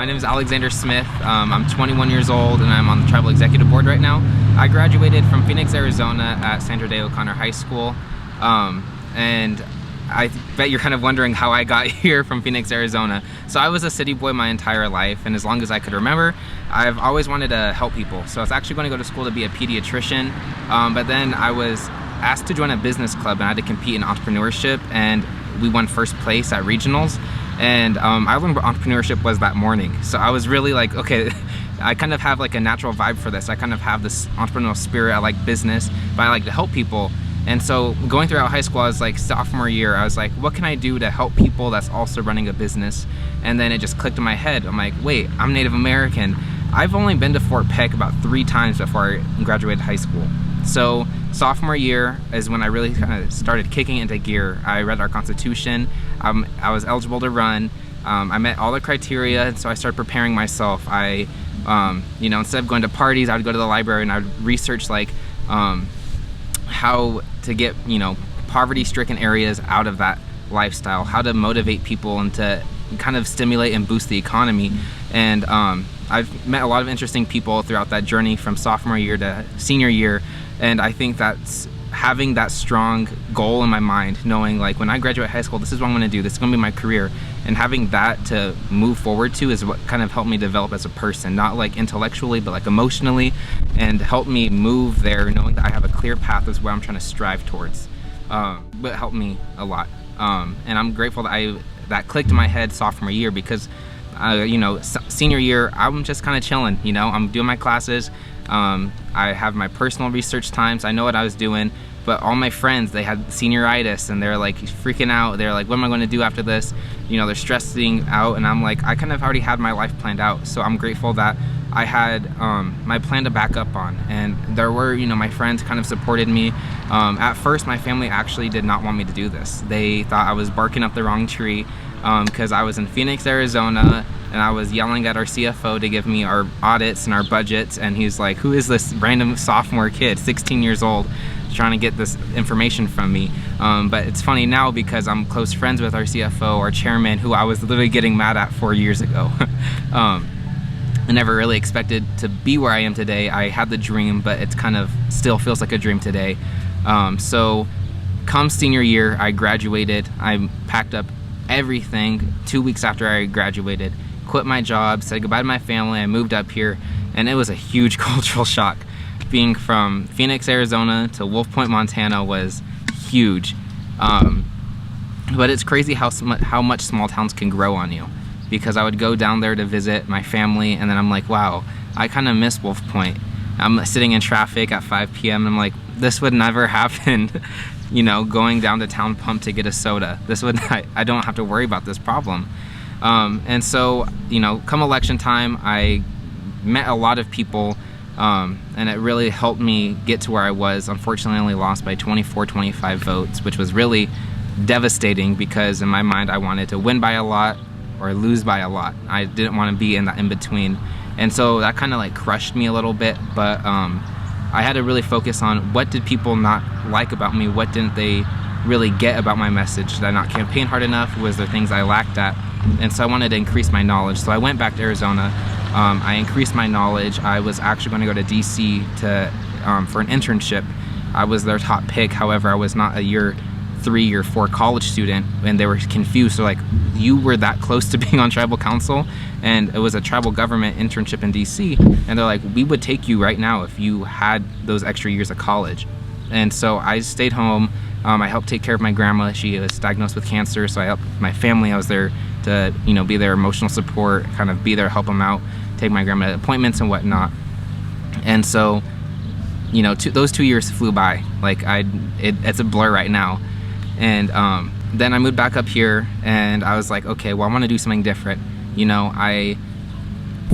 my name is Alexander Smith. I'm 21 years old and I'm on the Tribal Executive Board right now. I graduated from Phoenix, Arizona at Sandra Day O'Connor High School. And I bet you're kind of wondering how I got here from Phoenix, Arizona. So I was a city boy my entire life, and as long as I could remember, I've always wanted to help people. So I was actually going to go to school to be a pediatrician, but then I was asked to join a business club and I had to compete in entrepreneurship, and we won first place at regionals. And I learned what entrepreneurship was that morning. So I was really like, okay, I kind of have like a natural vibe for this. I kind of have this entrepreneurial spirit. I like business, but I like to help people. And so going throughout high school, I was like sophomore year, I was like, what can I do to help people that's also running a business? And then it just clicked in my head. I'm like, wait, I'm Native American. I've only been to Fort Peck about 3 times before I graduated high school. So sophomore year is when I really kind of started kicking into gear. I read our Constitution. I was eligible to run. I met all the criteria, and so I started preparing myself. I, instead of going to parties, I would go to the library and I would research like how to get, poverty-stricken areas out of that lifestyle, how to motivate people and to kind of stimulate and boost the economy. And I've met a lot of interesting people throughout that journey from sophomore year to senior year. And I think that's having that strong goal in my mind, knowing like when I graduate high school, this is what I'm going to do, this is going to be my career, and having that to move forward to is what kind of helped me develop as a person, not like intellectually, but like emotionally, and helped me move there, knowing that I have a clear path is where I'm trying to strive towards. But it helped me a lot. And I'm grateful that that clicked in my head sophomore year, because senior year, I'm just kind of chilling, I'm doing my classes. I have my personal research times. I know what I was doing, but all my friends, they had senioritis and they're like freaking out. They're like, what am I going to do after this? They're stressing out, and I'm like, I kind of already had my life planned out. So I'm grateful that I had my plan to back up on, and there were, my friends kind of supported me. At first, my family actually did not want me to do this. They thought I was barking up the wrong tree, because I was in Phoenix, Arizona, and I was yelling at our CFO to give me our audits and our budgets, and he's like, who is this random sophomore kid, 16 years old, trying to get this information from me? But it's funny now because I'm close friends with our CFO, our chairman, who I was literally getting mad at 4 years ago. I never really expected to be where I am today. I had the dream, but it's kind of still feels like a dream today. So come senior year, I graduated. I packed up everything 2 weeks after I graduated, quit my job, said goodbye to my family. I moved up here, and it was a huge cultural shock. Being from Phoenix, Arizona to Wolf Point, Montana was huge. But it's crazy how much small towns can grow on you, because I would go down there to visit my family, and then I'm like, wow, I kind of miss Wolf Point. I'm sitting in traffic at 5 p.m. and I'm like, this would never happen. Going down to Town Pump to get a soda. I don't have to worry about this problem. And so, come election time, I met a lot of people, and it really helped me get to where I was. Unfortunately, I only lost by 25 votes, which was really devastating, because in my mind, I wanted to win by a lot or lose by a lot. I didn't want to be in that in-between. And so that kind of like crushed me a little bit, but I had to really focus on what did people not like about me, what didn't they really get about my message. Did I not campaign hard enough? Was there things I lacked at? And so I wanted to increase my knowledge. So I went back to Arizona. I increased my knowledge. I was actually going to go to DC for an internship. I was their top pick. However, I was not a year 3 year 4 college student, and they were confused. They're like, you were that close to being on tribal council? And it was a tribal government internship in DC, and they're like, we would take you right now if you had those extra years of college. And so I stayed home. I helped take care of my grandma. She was diagnosed with cancer, so I helped my family. I was there to be their emotional support, kind of be there, help them out, take my grandma to appointments and whatnot. And so those 2 years flew by. Like it's a blur right now. And then I moved back up here, and I was like, okay, well, I want to do something different. I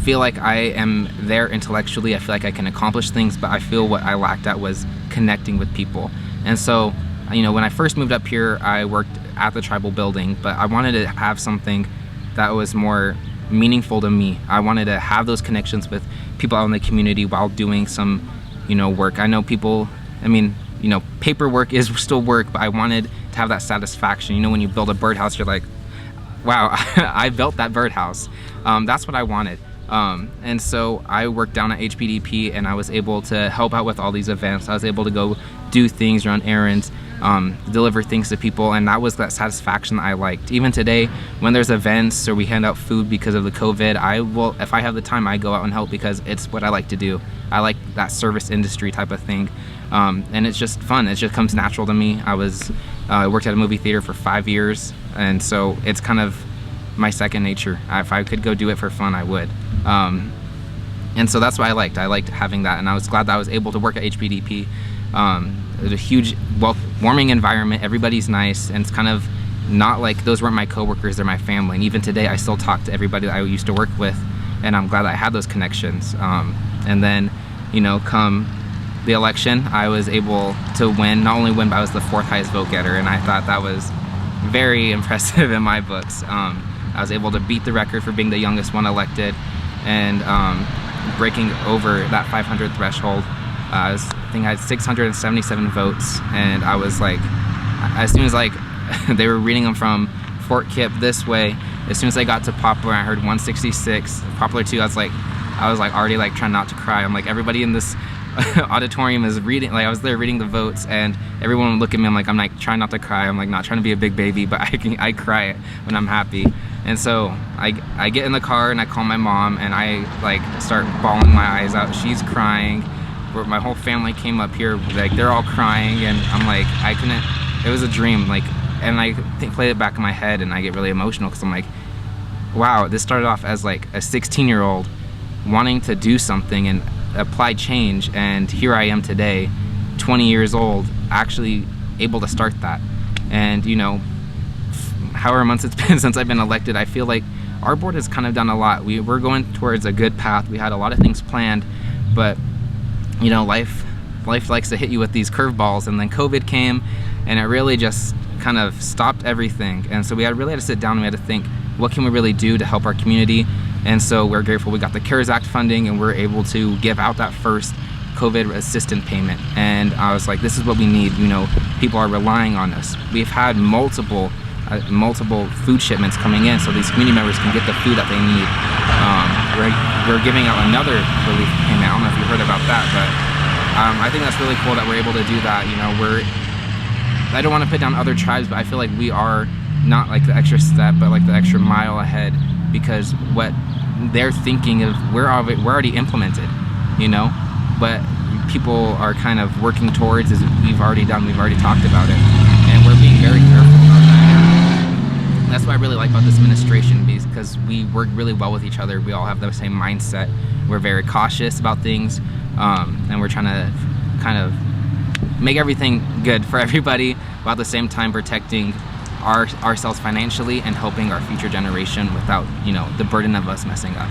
feel like I am there intellectually. I feel like I can accomplish things, but I feel what I lacked at was connecting with people. And so, when I first moved up here, I worked at the tribal building, but I wanted to have something that was more meaningful to me. I wanted to have those connections with people out in the community while doing some, work. I know people, paperwork is still work, but I wanted to have that satisfaction. When you build a birdhouse, you're like, wow, I built that birdhouse. That's what I wanted. And so I worked down at HPDP, and I was able to help out with all these events. I was able to go do things, run errands, deliver things to people, and that was that satisfaction that I liked. Even today, when there's events or we hand out food because of the COVID, I will, if I have the time, I go out and help because it's what I like to do. I like that service industry type of thing, and it's just fun. It just comes natural to me. I worked at a movie theater for 5 years, and so it's kind of my second nature. If I could go do it for fun, I would. And so that's what I liked. I liked having that, and I was glad that I was able to work at HPDP. It was a huge, warming environment. Everybody's nice, and it's kind of not like those weren't my coworkers, they're my family. And even today, I still talk to everybody that I used to work with, and I'm glad that I had those connections. And then, come the election, I was able to win. Not only win, but I was the 4th highest vote getter, and I thought that was very impressive in my books. I was able to beat the record for being the youngest one elected, and breaking over that 500 threshold. I think I had 677 votes, and I was like, as soon as they were reading them from Fort Kipp this way, as soon as I got to Poplar, I heard 166, Poplar 2, I was like already trying not to cry. I'm like, everybody in this auditorium is reading, I was there reading the votes, and everyone would look at me. I'm like trying not to cry. I'm like not trying to be a big baby, but I cry when I'm happy. And so I get in the car and I call my mom, and I start bawling my eyes out. She's crying. My whole family came up here, they're all crying, and I'm like, I couldn't, it was a dream, and I played it back in my head, and I get really emotional because I'm like, wow, this started off as a 16-year-old wanting to do something and apply change, and here I am today, 20 years old, actually able to start that. And however months it's been since I've been elected, I feel like our board has kind of done a lot. We're going towards a good path. We had a lot of things planned, but life likes to hit you with these curveballs, and then COVID came, and it really just kind of stopped everything. And so we really had to sit down and we had to think, what can we really do to help our community? And so we're grateful we got the CARES Act funding, and we're able to give out that first COVID assistance payment. And I was like, this is what we need. People are relying on us. We've had multiple food shipments coming in, so these community members can get the food that they need. We're giving out another relief payment. I don't know if you heard about that, but I think that's really cool that we're able to do that. I don't want to put down other tribes, but I feel like we are not the extra step, but the extra mile ahead, because what they're thinking of, we're already implemented, but people are kind of working towards is we've already talked about it, and we're being very careful about that. That's what I really like about this administration, because we work really well with each other. We all have the same mindset. We're very cautious about things, and we're trying to kind of make everything good for everybody, while at the same time protecting ourselves financially and helping our future generation without the burden of us messing up.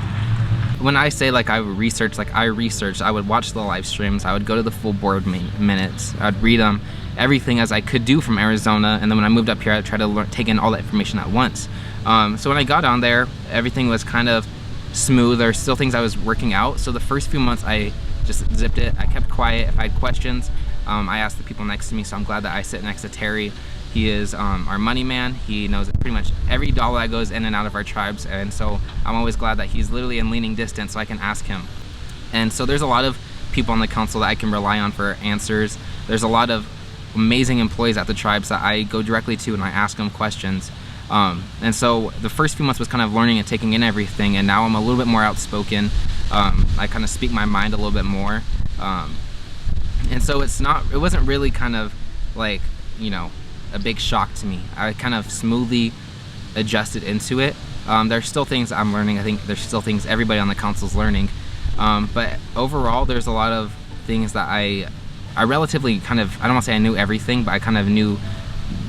When I say I would research, I would watch the live streams, I would go to the full board minutes, I'd read them, everything as I could do from Arizona, and then when I moved up here, I'd try to take in all that information at once. So when I got on there, everything was kind of smooth. There's still things I was working out, so the first few months I just zipped it. I kept quiet. If I had questions, I asked the people next to me, so I'm glad that I sit next to Terry. He is our money man. He knows pretty much every dollar that goes in and out of our tribes, and so I'm always glad that he's literally in leaning distance so I can ask him. And so there's a lot of people on the council that I can rely on for answers. There's a lot of amazing employees at the tribes that I go directly to and I ask them questions. And so the first few months was kind of learning and taking in everything, and now I'm a little bit more outspoken. I kind of speak my mind a little bit more. And so it wasn't really kind of a big shock to me. I kind of smoothly adjusted into it. There's still things I'm learning. I think there's still things everybody on the council's learning. But overall, there's a lot of things that I relatively kind of, I don't want to say I knew everything, but I kind of knew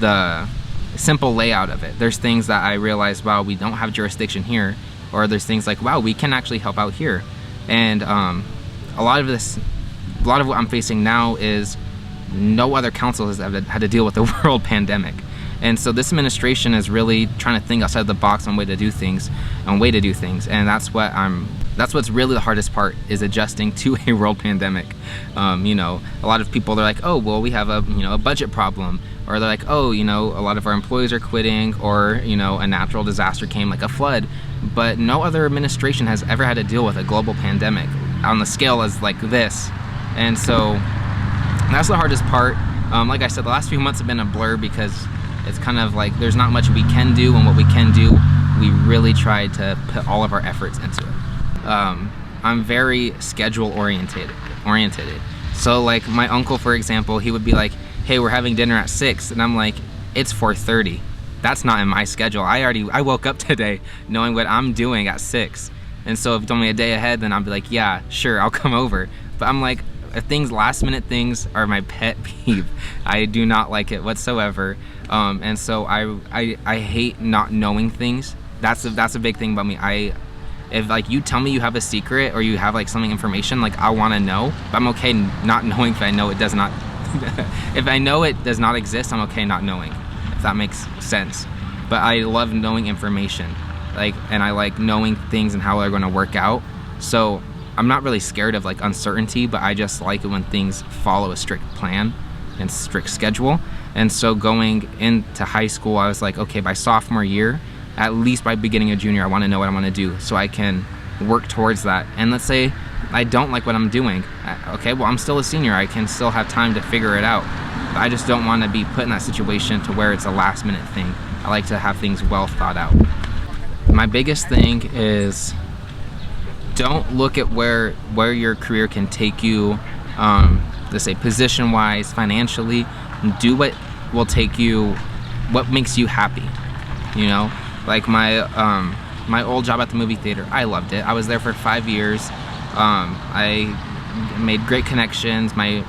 the simple layout of it. There's things that I realized, wow, we don't have jurisdiction here. Or there's things wow, we can actually help out here. And a lot of what I'm facing now is no other council has had to deal with the world pandemic. And so this administration is really trying to think outside the box on way to do things. And that's what's really the hardest part, is adjusting to a world pandemic. A lot of people, they're like, oh, well, we have a budget problem, or they're like, oh, you know, a lot of our employees are quitting, or, you know, a natural disaster came like a flood. But no other administration has ever had to deal with a global pandemic on the scale as like this. And so that's the hardest part. Like I said, the last few months have been a blur because it's kind of like there's not much we can do, and what we can do, we really try to put all of our efforts into it. I'm very schedule oriented. So like my uncle, for example, he would be like, hey, we're having dinner at 6, and I'm like, it's 4:30. That's not in my schedule. I woke up today knowing what I'm doing at 6. And so if you told me a day ahead, then I'll be like, yeah, sure, I'll come over. But I'm like, last minute things are my pet peeve. I do not like it whatsoever. And so I hate not knowing things. That's a big thing about me. If like you tell me you have a secret or you have like something information, like I want to know, but I'm okay not knowing if I know it does not. If I know it does not exist, I'm okay not knowing, if that makes sense. But I love knowing information, and I like knowing things and how they're going to work out. So I'm not really scared of like uncertainty, but I just like it when things follow a strict plan and strict schedule. And so going into high school, I was like, okay, by sophomore year, at least by beginning of junior, I want to know what I want to do so I can work towards that. And let's say I don't like what I'm doing. Okay, well, I'm still a senior. I can still have time to figure it out. But I just don't want to be put in that situation to where it's a last minute thing. I like to have things well thought out. My biggest thing is don't look at where your career can take you, let's say position wise, financially. Do what will take you, what makes you happy, you know? Like my old job at the movie theater, I loved it. I was there for 5 years. I made great connections. My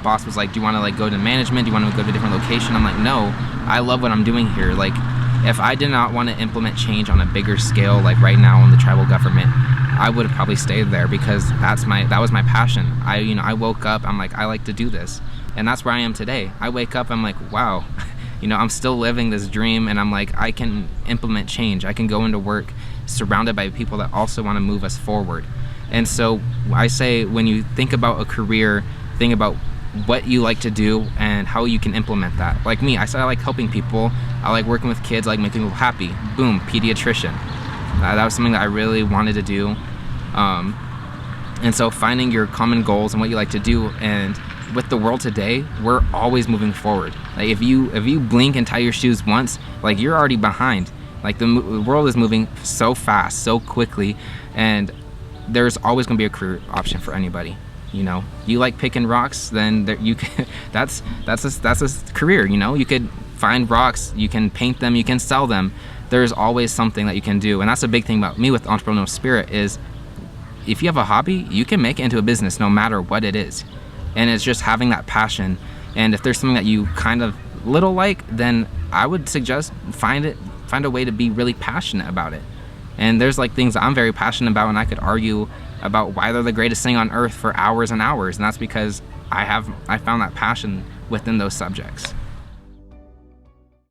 boss was like, do you want to like go to management? Do you want to go to a different location? I'm like, no, I love what I'm doing here. Like, if I did not want to implement change on a bigger scale, like right now in the tribal government, I would have probably stayed there because that was my passion. I woke up, I'm like, I like to do this. And that's where I am today. I wake up, I'm like, wow, I'm still living this dream, and I'm like, I can implement change. I can go into work surrounded by people that also want to move us forward. And so I say, when you think about a career, think about what you like to do and how you can implement that. Like me, I said I like helping people. I like working with kids. I like making people happy. Boom, pediatrician. That was something that I really wanted to do. And so finding your common goals and what you like to do, and with the world today, we're always moving forward. Like if you blink and tie your shoes once, like you're already behind. Like the world is moving so fast, so quickly, and there's always going to be a career option for anybody. You like picking rocks, then you can, that's a career. You could find rocks, you can paint them, you can sell them. There's always something that you can do, and that's a big thing about me with entrepreneurial spirit is, if you have a hobby, you can make it into a business no matter what it is. And it's just having that passion. And if there's something that you kind of little like, then I would suggest find a way to be really passionate about it. And there's like things that I'm very passionate about, and I could argue about why they're the greatest thing on earth for hours and hours. And that's because I found that passion within those subjects.